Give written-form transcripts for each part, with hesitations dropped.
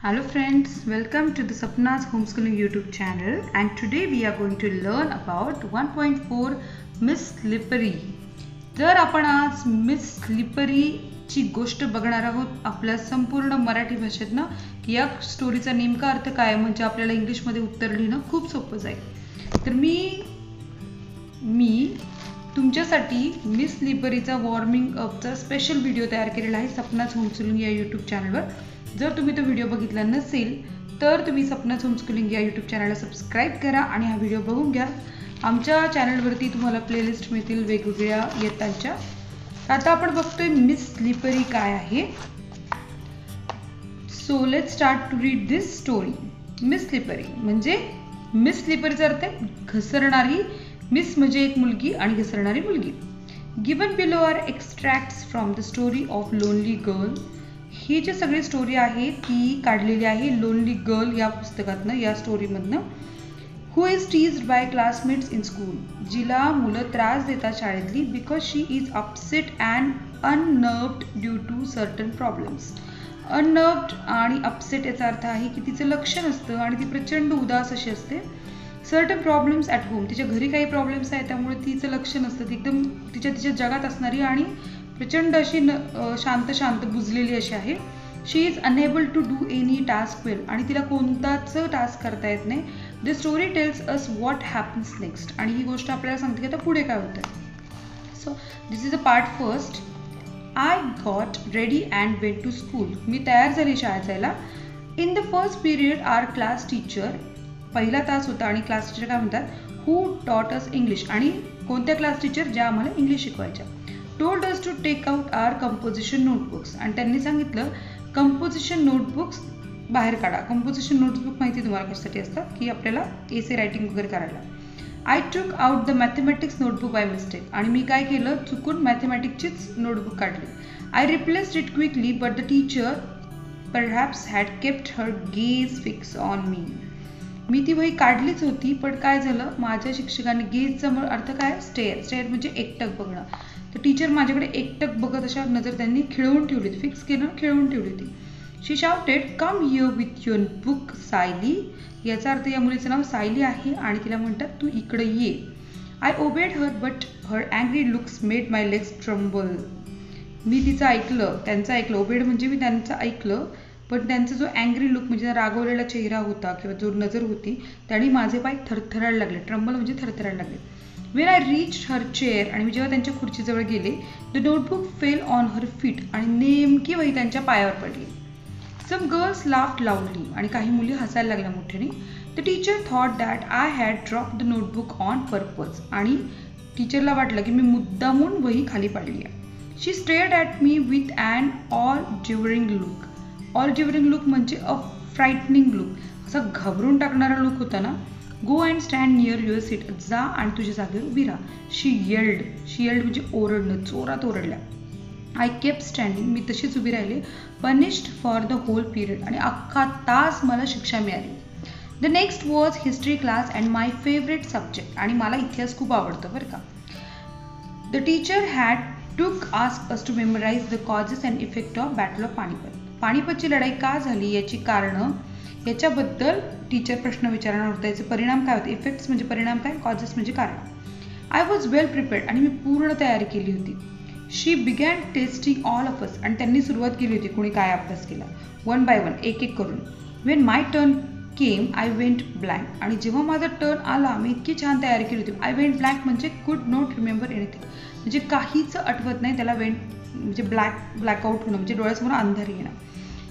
Hello friends, welcome to the Sapna's Homeschooling YouTube channel, and today we are going to learn about 1.4 Miss Slippery. जर आपण आज miss slippery ची गोष्ट बघणार आहोत आपल्या संपूर्ण मराठी भाषेत ना, की या स्टोरीचा नेमका अर्थ काय म्हणजे आपल्याला इंग्लिश मध्ये उत्तर लिहिणं खूप सोपं जाईल. तर मी तुमच्यासाठी मिस स्लिपरीचा वॉर्मिंग अपचा स्पेशल व्हिडिओ तयार केलेला आहे सपनाच होमस्कूलिंग या यूट्यूब चॅनलवर. जर तुम्ही तो व्हिडिओ बघितला नसेल तर तुम्ही सपनाच होमस्कूलिंग या यूट्यूब चॅनलला सबस्क्राईब करा आणि हा व्हिडिओ बघून घ्या. आमच्या चॅनलवरती तुम्हाला प्लेलिस्ट मिळतील वेगवेगळ्या इयत्तांच्या. आता आपण बघतोय मिस स्लिपरी काय आहे. So let's start to read this story. Miss slippery म्हणजे मिस स्लिपरीचा अर्थ आहे घसरणारी. मिस म्हणजे एक मुलगी आणि घसरणारी मुलगी. Given below are extracts from the story of lonely girl. ही जी सगळी स्टोरी आहे ती काढलेली आहे लोनली गर्ल या पुस्तकातनं, या स्टोरीमधनं. Who is teased by classmates in school. जिला मुलं त्रास देतात शाळेतली because she is upset and unnerved due to certain problems. Unnerved आणि अपसेट याचा अर्थ आहे की तिचं लक्ष नसतं आणि ती प्रचंड उदास अशी असते. Certain problems at home. तिच्या घरी काही प्रॉब्लेम्स आहेत त्यामुळे तिचं लक्ष नसतं. ती एकदम तिच्या जगात असणारी आणि प्रचंड अशी शांत बुजलेली अशी आहे. She is unable to do any task well. आणि तिला कोणताच टास्क करता येत नाही. The story tells us what happens next. आणि ही गोष्ट आपल्याला सांगते की आता पुढे काय होतं. So this is a part first. I got ready and went to school. मी तयार झाली शाळेत जायला. In the first period our class teacher. पहिला तास होता आणि क्लास टीचर काय म्हणतात हू टॉट अस इंग्लिश. आणि कोणत्या क्लास टीचर ज्या आम्हाला इंग्लिश शिकवायच्या. Told us to take out our composition notebooks. आणि त्यांनी सांगितलं कंपोजिशन नोटबुक्स बाहेर काढा. कंपोजिशन नोटबुक माहिती तुम्हाला कशासाठी असतात की आपल्याला एसे रायटिंग वगैरे करायला. I took out the mathematics notebook by mistake. आणि मी काय केलं चुकून मॅथमॅटिक्सचीच नोटबुक काढली. I replaced it quickly but the teacher perhaps had kept her gaze fixed on me. मी ती वही काढलीच होती पण काय झालं माझ्या शिक्षकांनी गेजचा अर्थ काय स्टेअर म्हणजे एकटक बघणं. तर टीचर माझ्याकडे एकटक बघत अशा नजर त्यांनी खिळवून ठेवली होती. फिक्स केलं खिळवून ठेवली होती. She shouted come here with your book Sayali. याचा अर्थ या मुलीचं नाव सायली आहे आणि तिला म्हणतात तू इकडे ये. I obeyed her but her angry looks made my legs tremble. मी तिचं ऐकलं त्यांचं ऐकलं. ओबेड म्हणजे मी त्यांचं ऐकलं पण त्यांचा जो अँग्री लुक म्हणजे रागवलेला चेहरा होता किंवा जो नजर होती त्याने माझे पाय थरथरायला लागले. ट्रम्बल म्हणजे थरथरायला लागले. When I reached her chair. आणि मी जेव्हा त्यांच्या खुर्चीजवळ गेले the notebook fell on her feet. आणि नेमकी वही त्यांच्या पायावर पडली. Some girls laughed loudly. आणि काही मुली हसायला लागल्या मोठ्याने. The teacher thought that I had drop the notebook on purpose. आणि टीचरला वाटलं की मी मुद्दामून वही खाली पाडली आहे. She stared at me with and all during look. All during look म्हणजे अ फ्राइटनिंग लुक. असा घाबरून टाकणारा लुक होता ना. Go and stand near your seat. जा आणि तुझ्या जागेवर उभी राहा. शी येल्ड म्हणजे ओरडणं, जोरात ओरडल्या. I kept standing. मी तशीच उभी राहिले. Punished for the whole period. आणि अख्खा तास मला शिक्षा मिळाली. The next was history class and my favourite subject. आणि मला इतिहास खूप आवडतं बरं का. The teacher had took ask us to memorize the causes and effect of battle of Panipat. पानिपतची लढाई का झाली याची कारणं याच्याबद्दल टीचर प्रश्न विचारणार होता. याचे परिणाम काय होते. इफेक्ट्स म्हणजे परिणाम काय, कॉजेस म्हणजे कारण. I was well prepared. आणि मी पूर्ण तयारी केली होती. She began testing all of us. आणि त्यांनी सुरुवात केली होती कोणी काय अभ्यास केला वन बाय वन एक एक करून. When my turn came I went blank. आणि जेव्हा माझा टर्न आला मी इतकी छान तयारी केली होती. आय वेंट ब्लँक म्हणजे कुड नॉट रिमेंबर एनिथिंग. म्हणजे काहीच आठवत नाही. त्याला वेंट म्हणजे ब्लॅकआउट होणं म्हणजे डोळ्यासमोर अंधारी येणं.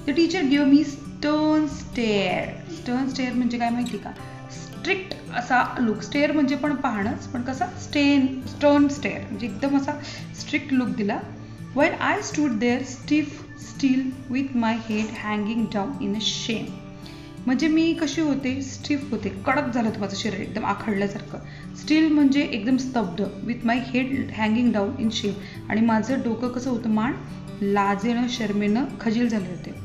The teacher give me stern stair. Stern stair म्हणजे काय माहिती का, स्ट्रिक्ट असा लुक. स्टेअर म्हणजे पण पाहणंच पण कसा स्टर्न स्टेअर म्हणजे एकदम असा स्ट्रिक्ट लुक दिला. When I stood there stiff still with my head hanging down in a shame. म्हणजे मी कशी होते स्टिफ होते, कडक झालं होतं माझं शरीर एकदम आखडल्यासारखं. स्टील म्हणजे एकदम स्तब्ध. With my head hanging down in शेम. आणि माझं डोकं कसं होतं मान लाजेनं शर्मेनं खजील झाले होते.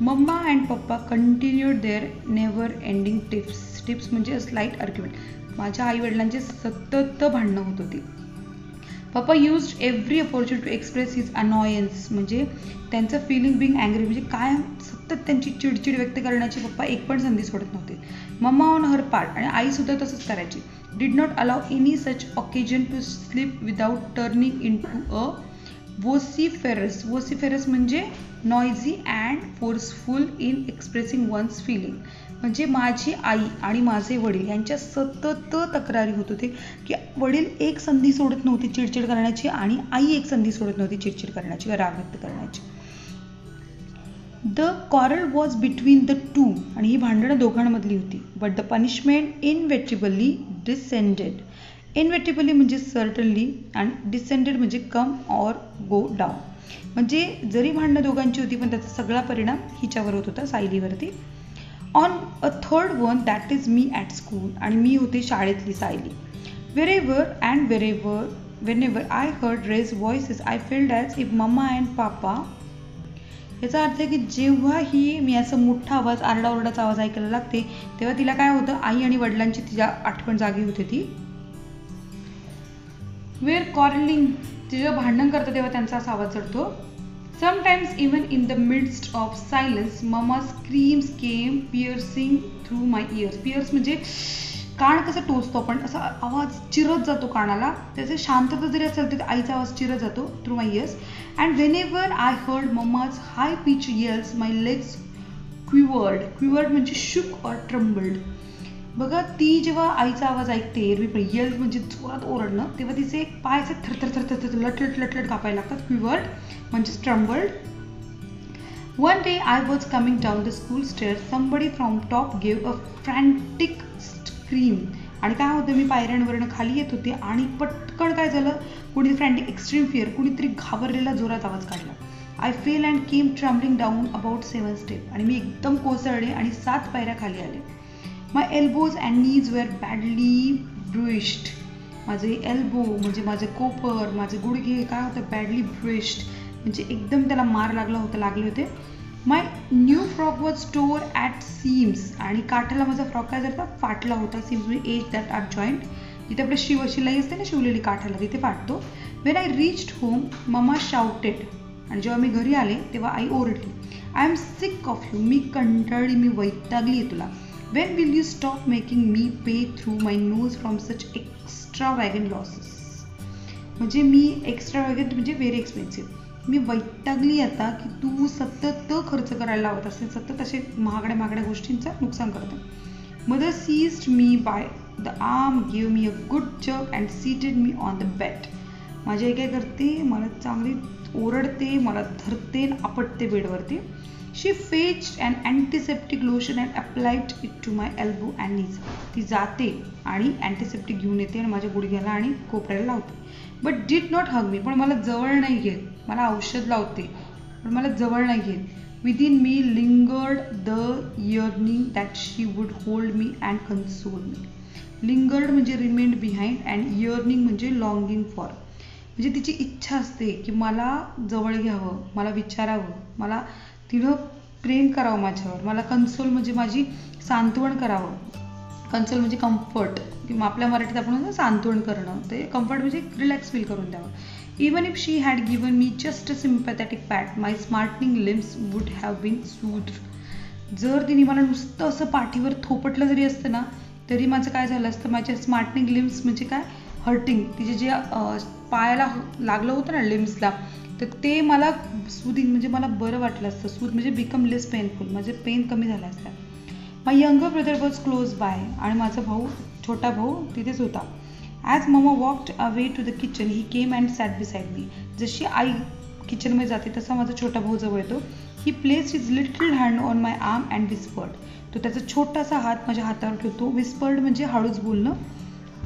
Mama and papa continued their never ending tips म्हणजे स्लाईट आर्ग्युमेंट. माझ्या आई वडिलांची सतत भांडणं होत होती. Papa used every opportunity to express his annoyance, म्हणजे त्यांचं फिलिंग बिंग अँग्री, म्हणजे काय सतत त्यांची चिडचिड व्यक्त करण्याची पप्पा एक पण संधी सोडत नव्हते. मम्मा ऑन हर पार्ट, आणि आई सुद्धा तसंच करायची, did not allow any such occasion to slip without turning into a vociferous. Vociferous म्हणजे noisy and forceful in expressing one's feeling. म्हणजे माझी आई आणि माझे वडील यांच्या सतत तक्रारी होत होते की वडील एक संधी सोडत नव्हते चिडचिड करण्याची आणि आई एक संधी सोडत नव्हती चिडचिड करण्याची किंवा राग व्यक्त करण्याची. The quarrel was between the two, आणि ही भांडणं दोघांमधली होती. But the punishment inevitably descended. Inevitably म्हणजे सर्टनली आणि डिसेंडेड म्हणजे कम ऑर गो डाऊन. म्हणजे जरी भांडणं दोघांची होती पण त्याचा सगळा परिणाम हिच्यावर होत होता, सायलीवरती. On a third one that is me at school, आणि मी होते शाळेतली Sayali. whenever I heard raised voices I felt as if mama and papa. याचा अर्थ आहे की जेव्हाही मी असं मोठा आवाज, आरडाओरडाचा आवाज ऐकायला लागते तेव्हा तिला काय होतं, आई आणि वडिलांची तिच्या आठवण जागी होते. ती वेअर कॉरलिंग, तिचं भांडण करतं तेव्हा त्यांचा असा आवाज चढतो. Sometimes even in the midst of silence, Mama's screams came piercing through my ears. Pierce म्हणजे कान कसं टोचतो आपण, असा आवाज चिरत जातो कानाला. त्याचे शांतता जरी असेल तर आईचा आवाज चिरत जातो through my ears. And whenever I heard Mama's high-pitched yells, my legs quivered. Quivered म्हणजे shook or trembled. बघा, ती जेव्हा आईचा आवाज ऐकते, एरवी येल्स म्हणजे जोरात ओरडणं, तेव्हा तिचे पाय असे थरथर लटलट कापायला लागतात. क्विवर्ड म्हणजे trembled. One day I was coming down the school stairs, somebody from top gave a frantic scream. आणि काय होतं, मी पायऱ्यांवरनं खाली येत होते आणि पटकन काय झालं, कुणी फ्रँटिक एक्स्ट्रीम फिअर, कुणीतरी घाबरलेला जोरात आवाज काढला. I fail and came trembling down about 7 step, आणि मी एकदम कोसळले आणि 7 पायऱ्या खाली आले. My elbows and knees were badly bruised. माझे एल्बो म्हणजे माझे कोपर, माझे गुडघे काय होतं, badly bruised म्हणजे एकदम त्याला मार लागले होते. My new frock was tore at seams, आणि काठाला माझा फ्रॉक काय झाला, फाटला होता. seams म्हणजे edge that are joint, जिथे आपलं शिलाई असते ना शिवलेली काठाला, तिथे फाटतो. When I reached home, mama shouted, आणि जेव्हा मी घरी आले तेव्हा आई ओरडली, I am sick of you. मी कंटाळली, मी वैतागली आहे तुला. When will you stop making me pay through my nose from such extravagant losses? म्हणजे मी extravagant म्हणजे very expensive. मी वैतागली आता की तू सतत खर्च करायला लावत असते, सतत असे महागड्या गोष्टींचं नुकसान करतो. Mother seized me by the arm, gave me a good jerk and seated me on the bed. माझी आई काय करते, मला चांगली ओरडते, मला धरते, आपटते बेडवरती. She fetched an antiseptic lotion and applied it to my elbow and knees. ती जाते आणि अँटीसेप्टिक घेऊन येते आणि माझ्या गुडघ्याला आणि कोपऱ्याला लावते. But did not hug me. पण मला जवळ नाही घेत. मला औषध लावते पण मला जवळ नाही घेत. Within me lingered the yearning that she would hold me and console me. Lingered म्हणजे remained behind and yearning म्हणजे longing for. म्हणजे तिची इच्छा असते की मला जवळ घ्यावं, मला विचारावं, मला तिनं प्रेम करावं माझ्यावर, मला कन्सोल म्हणजे माझी सांत्वन करावं. कन्सोल म्हणजे कम्फर्ट, किंवा आपल्या मराठीत आपण सांत्वन करणं, ते कम्फर्ट म्हणजे रिलॅक्स फील करून द्यावं. Even if she had given me just a sympathetic pat, my smarting limbs would have been soothed. जर तिने मला नुसतं असं पाठीवर थोपटलं जरी असतं ना तरी माझं काय झालं असतं, माझ्या स्मार्टनिंग लिम्स म्हणजे काय, हर्टिंग, तिचे जे पायाला लागलं होतं ना लिम्सला, तर ते मला सूदिंग म्हणजे मला बरं वाटलं असतं. सूद म्हणजे बिकम लेस पेनफुल, माझे पेन कमी झाले असतात. My younger brother was close by, आणि माझा भाऊ, छोटा भाऊ तिथेच होता. As mama walked away to the kitchen he came and sat beside me. जशी आई किचनमध्ये जाते तसा माझा छोटा भाऊ जवळ येतो. ही placed his little hand on my arm and whispered. तो त्याचा छोटासा हात माझ्या हातावर ठेवतो. विस्पर्ड म्हणजे हळूच बोलणं.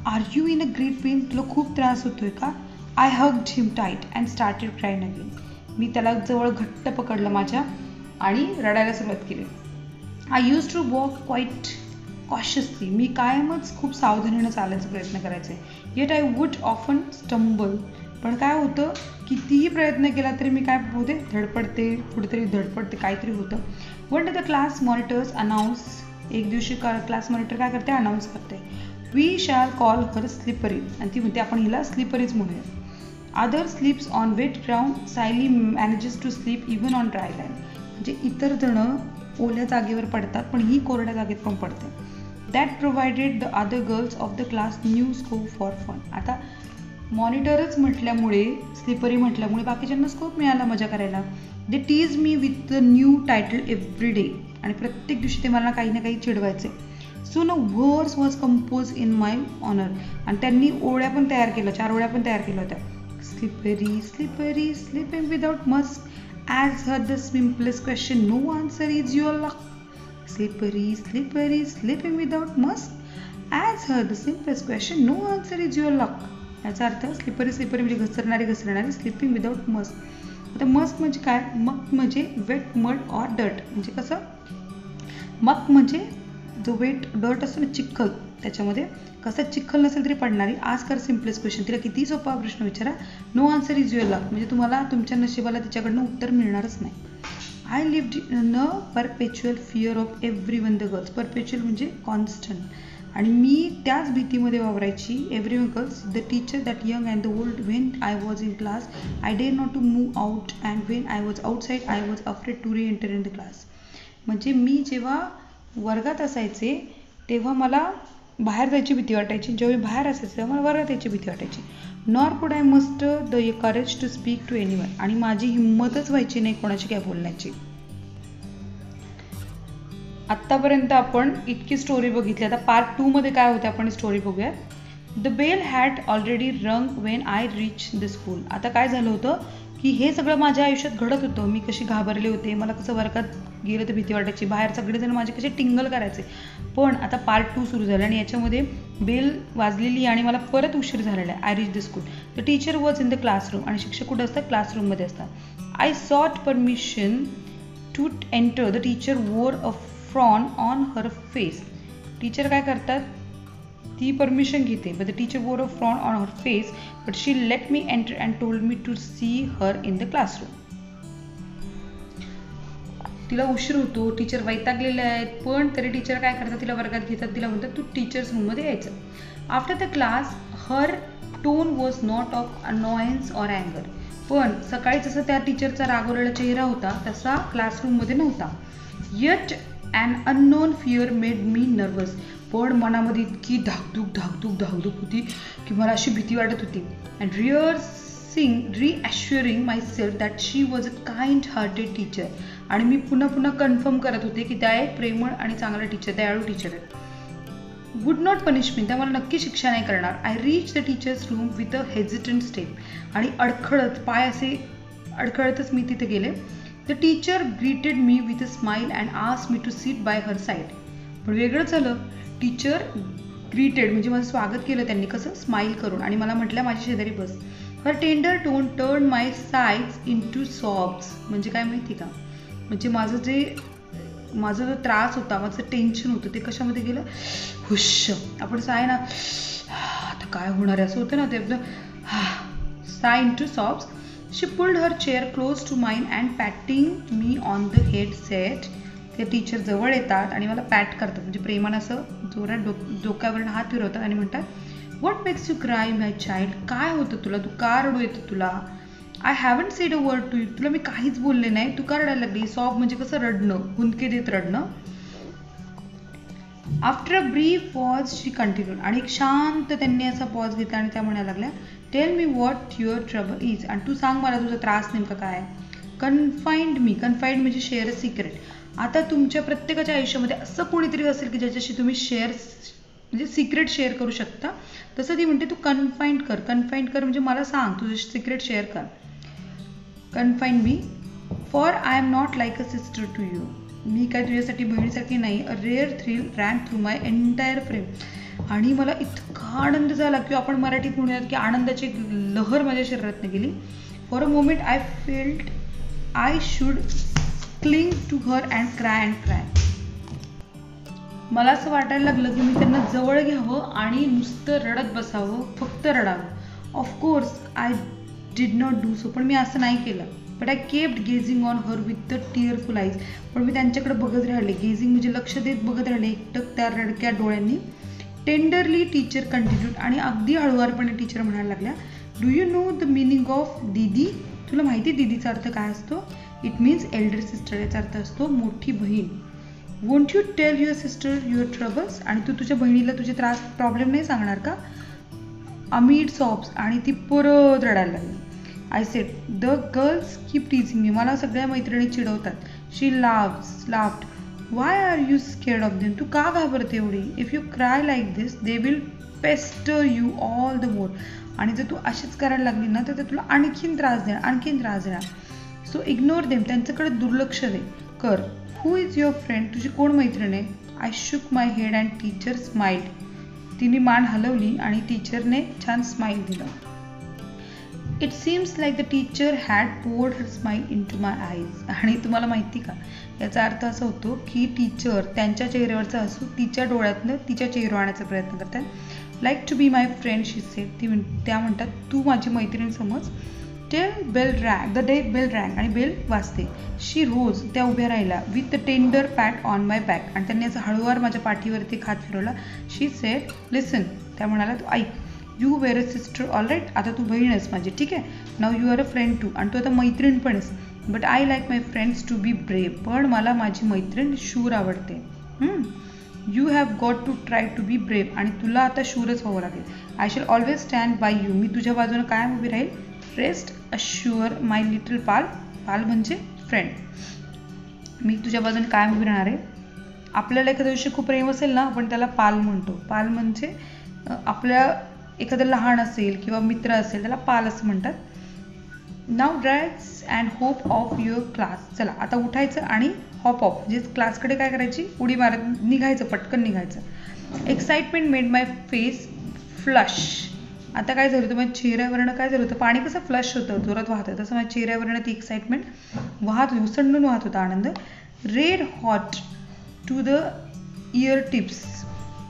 Are you in a great pain, तुला खूप त्रास होतोय का? I hugged him tight and started crying again. मी त्याला जवळ घट्ट पकडलं माझ्या आणि रडायला सुरुवात केली. I used to walk quite cautiously. मी कायमच खूप सावधानीनं चालायचा प्रयत्न करायचे. Yet I would often stumble. पण काय होतं, कितीही प्रयत्न केला तरी मी काय होते, धडपडते, कुठेतरी धडपडते, काहीतरी होतं. One day the class monitors announce. एक दिवशी क्लास मॉनिटर काय करते, अनाऊन्स करते, we shall call her slippery. आणि ती म्हणते आपण हिला स्लिपरीच म्हणूया. Other slips on wet ground, Sayali manages to slip even on dry land. म्हणजे इतर जण ओल्या जागेवर पडतात पण ही कोरड्या जागेत पण पडते. That provided the other girls of the class new scope for fun. आता मॉनिटरच म्हटल्यामुळे, स्लिपरी म्हटल्यामुळे बाकीच्यांना स्कोप मिळाला मजा करायला. They tease me with the new title every day. आणि प्रत्येक दिवशी ते मला काही ना काही चिडवायचे. So an verse was composed in my honour. आणि त्यांनी ओळ्या पण तयार केल्या, 4 ओळ्या पण तयार केल्या होत्या. Slippery slippery slipping without musk, as her the simplest question, no answer is your luck. Slippery slippery slipping without musk, as her the simplest question, no answer is your luck. याचा अर्थ स्लिपरी स्लिपरी म्हणजे घसरणारी घसरणारी, slipping without Musk. आता Musk म्हणजे काय? मक म्हणजे weight mud or dirt. म्हणजे कसं, मक म्हणजे जो वेट डर्ट असतो ना, चिखल, त्याच्यामध्ये कसं चिखल नसेल तरी पडणारी. आस्क हर सिम्पलेस्ट क्वेश्चन, तिला किती सोपा प्रश्न विचारा, no answer is your luck. म्हणजे तुम्हाला तुमच्या नशिबाला तिच्याकडनं उत्तर मिळणारच नाही. I lived in a perpetual fear of every one the girls. Perpetual म्हणजे कॉन्स्टंट. आणि मी त्याच भीतीमध्ये वावरायची. Every one girls, the teacher that young and the old. When I was in class I dare not to move out, and when I was outside I was afraid to reenter in the class. म्हणजे मी जेव्हा वर्गात असायचे तेव्हा मला बाहेर जायची भीती वाटायची. जेव्हा मी बाहेर असायचे तेव्हा मला वर्गात यायची भीती वाटायची. Nor could I muster the courage to speak to anyone. आणि माझी हिंमतच व्हायची नाही कोणाशी काय बोलण्याची. आत्तापर्यंत आपण इतकी स्टोरी बघितली. आता पार्ट 2 मध्ये काय होते आपण स्टोरी बघूया. द बेल हॅड ऑलरेडी रंग when I reach the school. आता काय झालं होतं की हे सगळं माझ्या आयुष्यात घडत होतं. मी कशी घाबरले होते, मला कसं वर्गात गेलं तर भीती वाटायची, बाहेर सगळेजण माझे कसे टिंगल करायचे. पण आता पार्ट 2 सुरू झालं आणि याच्यामध्ये बेल वाजलेली आणि मला परत उशीर झालेला आहे. I reach the school. The teacher was in the classroom. आणि शिक्षक कुठे असतात? क्लासरूममध्ये असतात. I sought permission to enter. The teacher wore a frown on her face. Teacher काय करतात? ती परमिशन घेते. But the teacher wore a frown on her face, but she let me enter and told me to see her in the classroom. तिला उशीर होतो, teacher वैतागलेले आहेत, पण तरी टीचर काय करतात? तिला वर्गात घेतात. तिला म्हणतात तू टीचर्स रूममध्ये यायचं. After the class her tone was not of annoyance or अँगर. पण सकाळी जसं त्या टीचरचा रागवलेला चेहरा होता तसा क्लासरूममध्ये नव्हता. Yet an unknown fear made me nervous. पण मनामध्ये इतकी धाकधूक होती की मला अशी भीती वाटत होती. And reassuring myself that she was a kind hearted teacher. आणि मी पुन्हा कन्फर्म करत होते की त्या एक प्रेमळ आणि चांगला टीचर, दयाळू टीचर आहेत. वुड नॉट पनिश मी, त्या मला नक्की शिक्षा नाही करणार. I reach the teachers room with a hesitant step. आणि अडखळत, पाय असे अडखळतच मी तिथे गेले. The teacher greeted me with a smile and asked me to seat by her side. पण वेगळंच झालं. टीचर ग्रीटेड म्हणजे माझं स्वागत केलं त्यांनी, कसं? स्माइल करून. आणि मला म्हटलं माझ्या शेजारी बस. Her tender tone turn my sighs into sobs. म्हणजे काय माहिती का? म्हणजे माझा जो त्रास होता, माझं टेन्शन होतं ते कशामध्ये गेलं? हुश. आपण साय ना, आता काय होणार आहे असं होतं ना, ते एकदम sigh into sobs. She pulled her chair close to mine and patting me on the head said. ते टीचर जवळ येतात आणि मला पॅट करतात, म्हणजे प्रेमानं असं जोरात डोक्यावर हात फिरवतात आणि म्हणतात, what makes you cry my child. काय होतं तुला? तू का रडू येतं तुला? I haven't said a word to you. तुला मी काहीच बोलले नाही, तू का रडायला लागली? सॉब म्हणजे कसं? रडणं, हुंदके देत रडणं. After a brief pause she continued. आणि एक शांत त्यांनी असा पॉज घेतला आणि त्या म्हणायला लागल्या, tell me what your trouble is. आणि तू सांग मला तुझा त्रास नेमका काय आहे. कन्फाइंड मी. कन्फाइंड म्हणजे शेअर अ सिक्रेट. आता तुमच्या प्रत्येकाच्या आयुष्यामध्ये असं कोणीतरी असेल की ज्याच्याशी तुम्ही म्हणजे सिक्रेट शेअर करू शकता. तसं ती म्हणते तू कन्फाइंड कर. कन्फाइंड कर म्हणजे मला सांग, तुझं सिक्रेट शेअर कर. Confide me. For I am not like a sister to you. मी काय तुझ्यासाठी बहिणीसारखी नाही. A rare thrill ran through my entire frame. आणि मला इतका आनंद झाला की आपण मराठीत म्हणूयात की आनंदाची लहर माझ्या शरीरातनं गेली. For a moment I felt I should cling to her and cry. मला असं वाटायला लागलं की मी त्यांना जवळ घ्यावं आणि नुसतं रडत बसावं, फक्त रडावं. Of course I did not do so. पण मी असं नाही केलं. But I kept gazing on her with the tearful eyes. पण मी त्यांच्याकडे बघत राहिले. गेझिंग म्हणजे लक्ष देत बघत राहिले एकटक त्या रडक्या डोळ्यांनी. Tenderly teacher continued. आणि अगदी हळुवारपणे टीचर म्हणायला लागल्या, do you know the meaning of didi? तुला माहिती दीदीचा अर्थ काय असतो? It means elder sister. याचा अर्थ असतो मोठी बहीण. Won't you tell your sister your troubles? आणि तू तुझ्या बहिणीला तुझे प्रॉब्लेम नाही सांगणार का? Amid sobs. आणि ती परत रडायला लागली. I said the girls keep teasing me. मला सगळ्या मैत्रिणी चिडवतात. शी laughed. Why are you scared of them? तू का घाबरते एवढी? If you cry like this they will pester you all the more. आणि जर तू अशीच करायला लागली ना तर ते तुला आणखीन त्रास देणार. So ignore them. त्यांच्याकडे दुर्लक्ष कर. Who is your friend? तुझी कोण मैत्रीण आहे? I shook my head and teacher smiled. तिने मान हलवली आणि टीचरने छान स्माइल दिलं. It seems like the teacher had poured her smile into my eyes. आणि तुम्हाला माहिती का याचा अर्थ असा होतो की टीचर त्यांच्या चेहऱ्यावरचा हसू तिच्या डोळ्यातनं तिच्या चेहऱ्यावर आणण्याचा प्रयत्न करतात. Like to be my friend she said. त्या म्हणतात तू माझी मैत्रीण समज. Tell bell rang. The day bell rang. आणि बेल वाजते. She rose. त्या उभ्या राहिला. With the tender pat on my back. आणि त्यांनी असं हळूवार माझ्या पाठीवरती हात फिरवला. She said listen. त्या म्हणाला तू ऐक. You were a sister all right. आता तू बहीण आहेस माझी, ठीक आहे. Now you are a friend too. आणि तू आता मैत्रीण पण आहेस. But I like my friends to be brave. पण मला माझी मैत्रीण शूर आवडते. You have got to try to be brave. आणि तुला आता शूरच व्हावं लागेल. I shall always stand by you. मी तुझ्या बाजूने कायम उभी राहील. Rest assure my little pal. Pal म्हणजे फ्रेंड. मी तुझ्या बाजूने कायम उभी राहणार आहे. आपल्याला एखाद्या दिवशी खूप प्रेम असेल ना आपण त्याला पाल म्हणतो. पाल म्हणजे आपल्या एखादं लहान असेल किंवा मित्र असेल त्याला पाल असं म्हणतात. Now dry eyes and hop off your class. चला आता उठायचं आणि हॉप ऑफ म्हणजे क्लासकडे काय करायची? उडी मारत निघायचं, पटकन निघायचं. एक्साइटमेंट मेड माय फेस फ्लश. आता काय झालं होतं माझ्या चेहऱ्यावरनं? काय झालं होतं? पाणी कसं फ्लश होतं, जोरात वाहत होतं, तसं माझ्या चेहऱ्यावरनं ती एक्साइटमेंट वाहत होती, उसंडून वाहत होता आनंद. Red hot to the ear tips.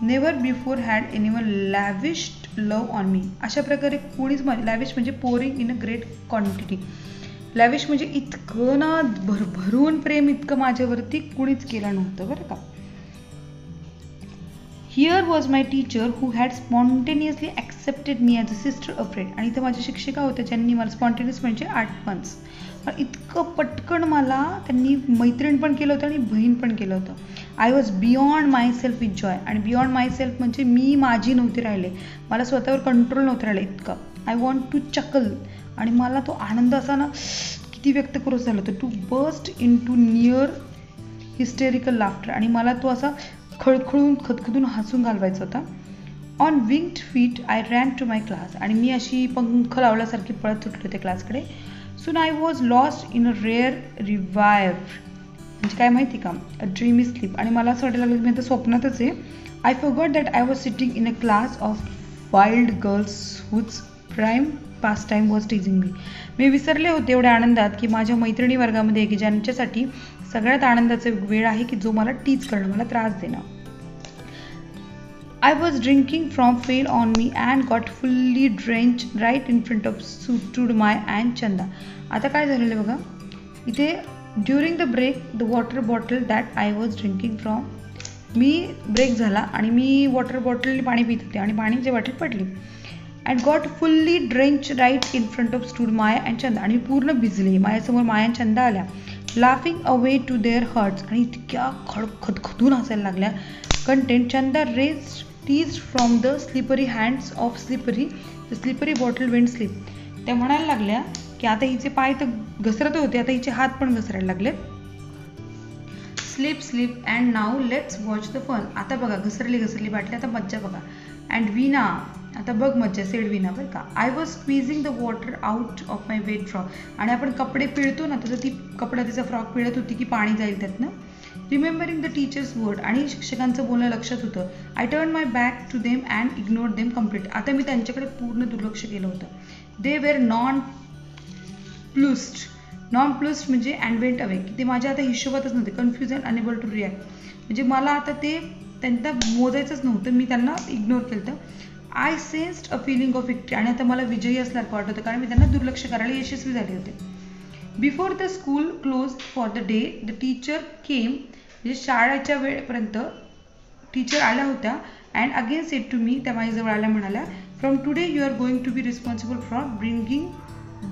Never before had anyone lavished love on me. अशा प्रकारे कोणीच लॅविश म्हणजे pouring in a great quantity. Lavish म्हणजे इतकं ना भरभरून प्रेम इतकं माझ्यावरती कुणीच केलं नव्हतं बरं का. Here was my teacher who had spontaneously accepted me as a sister a friend. आणि इथं माझ्या शिक्षिका होत्या ज्यांनी मला स्पॉन्टेनियस म्हणजे 8 months पण इतकं पटकन मला त्यांनी मैत्रीण पण केलं होतं आणि बहीण पण केलं होतं. I was beyond my self with Joy. आणि बियॉन्ड माय सेल्फ म्हणजे मी माझी नव्हते राहिले, मला स्वतःवर कंट्रोल नव्हतं राहिलं इतकं. I want to chuckle. आणि मला तो आनंद असा ना किती व्यक्त करू झाला होता. To burst into near hysterical laughter. आणि मला तो असा खदखदून हसून घालवायचा होता. On winged feet I ran to my class. आणि मी अशी पंख लावल्यासारखी पळत सुटले होते क्लासकडे. Soon I was lost in a rare reverie. म्हणजे काय माहिती का? A dreamy sleep. आणि मला असं वाटायला लागलं मी आता स्वप्नातच आहे. I forgot that I was sitting in a class of wild girls whose prime pastime was teasing me. मी विसरले होते एवढ्या आनंदात की माझ्या मैत्रिणी वर्गामध्ये की ज्यांच्यासाठी सगळ्यात आनंदाचा वेळ आहे की जो मला टीच करणं, मला त्रास देणं. I was drinking from fell on me and got fully drenched right in front of सुटूड माय अँड चंदा. आता काय झालेलं बघा इथे. During the break the water bottle that I was drinking from. मी ब्रेक झाला आणि मी वॉटर बॉटलने पाणी पित होते आणि पाण्याची बॉटल पडली. And got fully drenched right in front of stood Maya and Chanda. आणि पूर्ण भिजले. माझ्यासमोर माया आणि चंदा आल्या. Laughing away to their hearts. आणि इतक्या खदखदून हसायला लागल्या. Content Chanda rage tease from the slippery hands of slippery. The slippery bottle went slip. त्या म्हणायला लागल्या की आता हिचे पाय तर घसरत होते, आता हिचे हात पण घसरायला लागलेत. Slip slip and now let's watch the fun. आता बघा घसरली बाटली, आता मज्जा बघा. अँड विना. आता बघ मज्जा. सेड विना बरं का. I was squeezing the water out of my wet frock. आणि आपण कपडे पिळतो ना तसं ती कपडा तिचा फ्रॉक पिळत होती की पाणी जाईल त्यातनं. Remembering the teacher's word. आणि शिक्षकांचं बोलणं लक्षात होतं. I turn my back to them and ignore them complete. आता मी त्यांच्याकडे पूर्ण दुर्लक्ष केलं होतं. दे वेर नॉन प्लुस्ड म्हणजे अँड वेंट अवे की ते माझ्या आता हिशोबातच नव्हते. Confuse and unable to react म्हणजे मला आता ते त्यांना मोजायचंच नव्हतं, मी त्यांना इग्नोर केलं. I sensed a feeling of victory. आणि आता मला विजयी असल्यासारखं वाटत होतं कारण मी त्यांना दुर्लक्ष करायला यशस्वी झाले होते. Before the school close for the day the teacher came. म्हणजे शाळेच्या वेळेपर्यंत टीचर आल्या होत्या. And again said to me. त्या माझ्याजवळ आल्या म्हणाल्या from today you are going to be responsible for bringing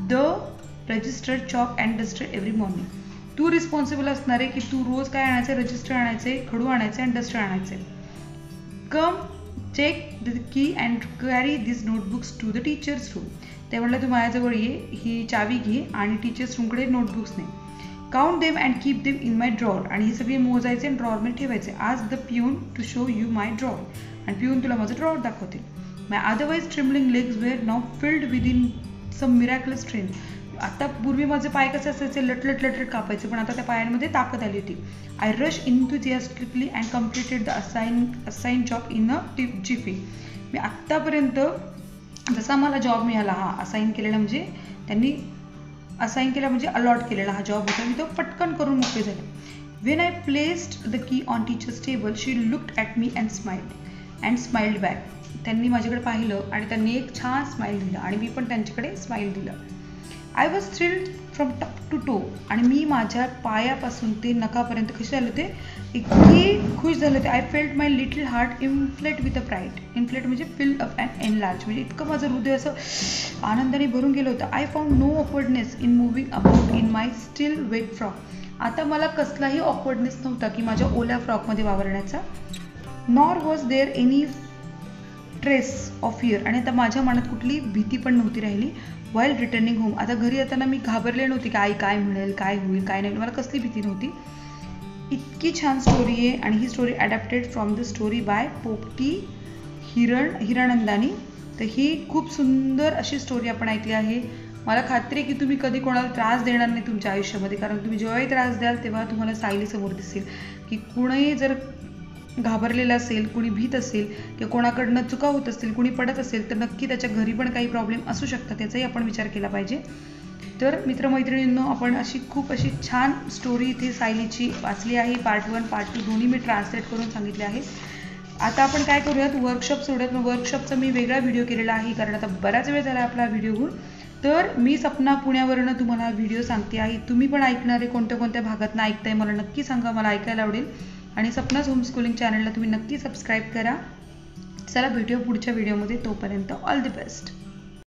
the register chalk and duster every morning. तू रिस्पॉन्सिबल असणार आहे की तू रोज काय आणायचं, रजिस्टर आणायचे, खडू आणायचे आणि डस्टर आणायचे. Come take the key and carry this notebooks to the teachers room. ते म्हटलं तू माझ्याजवळ ये, ही चावी घे आणि टीचर्स रूमकडे नोटबुक्स ने. Count them and keep them in my drawer. आणि हे सगळे मोजायचे आणि ड्रॉवरमध्ये ठेवायचे. आज the peon to show you my drawer. आणि पिऊन तुला माझं ड्रॉवर दाखवतील. My otherwise trembling legs were now filled within some miraculous strength. आता पूर्वी माझे पाय कसे असायचे, लटलट लटलट कापायचे, पण आता त्या पायांमध्ये ताकद आली होती. I rush enthusiastically and completed the assign job in a jiffy. मी आत्तापर्यंत जसा मला जॉब मिळाला, हा असाइन केलेला म्हणजे त्यांनी असाइन केला म्हणजे अलॉट केलेला हा जॉब होता, मी तो पटकन करून मोकळे झाले. When I placed the key on teachers table she looked at me and smiled back. त्यांनी माझ्याकडे पाहिलं आणि त्यांनी एक छान स्माइल दिला आणि मी पण त्यांच्याकडे स्माइल दिलं. I was thrilled from top to toe. आणि मी माझ्या पायापासून ते नखापर्यंत कसे झाले होते, इतकी खुश झाले होते. I felt my little heart inflate with a pride. Inflate म्हणजे फिल अप अँड एनलार्ज, म्हणजे इतकं माझं हृदय असं आनंदाने भरून गेलं होतं. I found no awkwardness in moving about in my still wet frock. आता मला कसलाही ऑकवर्डनेस नव्हता की माझ्या ओल्या फ्रॉकमध्ये वावरण्याचा. Nor was there any trace of fear. आणि आता माझ्या मनात कुठली भीती पण नव्हती राहिली. While returning home. आता घरी येताना मी घाबरले नव्हती की आई काय म्हणेल, काय होईल, काय नाही, मला कसली भीती नव्हती. इतकी छान स्टोरी आहे आणि ही story adapted from the story by Popati Hiranandani. तर ही खूप सुंदर अशी स्टोरी आपण ऐकली आहे. मला खात्री आहे की तुम्ही कधी कोणाला त्रास देणार नाही तुमच्या आयुष्यामध्ये, कारण तुम्ही जेव्हाही त्रास द्याल तेव्हा तुम्हाला सायली समोर दिसेल की कुणीही जर घाबरलेलं असेल, कुणी भीत असेल किंवा कोणाकडनं चुका होत असतील, कुणी पडत असेल तर नक्की त्याच्या घरी पण काही प्रॉब्लेम असू शकतात, याचाही आपण विचार केला पाहिजे. तर मित्रमैत्रिणींनो, आपण खूप अशी छान स्टोरी इथे सायलीची वाचली आहे. पार्ट 1 पार्ट 2 दोन्ही मी ट्रान्सलेट करून सांगितले आहे. आता आपण काय करूयात, वर्कशॉप सोडूयात. मग वर्कशॉपचा मी वेगळा व्हिडिओ केलेला आहे, कारण आता बराच वेळ झाला आपला व्हिडिओ होऊन. तर मी सपना पुण्यावरनं तुम्हाला व्हिडिओ सांगते आहे. तुम्ही पण ऐकणारे कोणत्या कोणत्या भागातनं ऐकताय मला नक्की सांगा, मला ऐकायला आवडेल. आणि सपनाज होमस्कूलिंग चॅनलला तुम्ही नक्की सबस्क्राईब करा. चला भेटूया पुढच्या व्हिडिओमध्ये. तोपर्यंत ऑल द बेस्ट.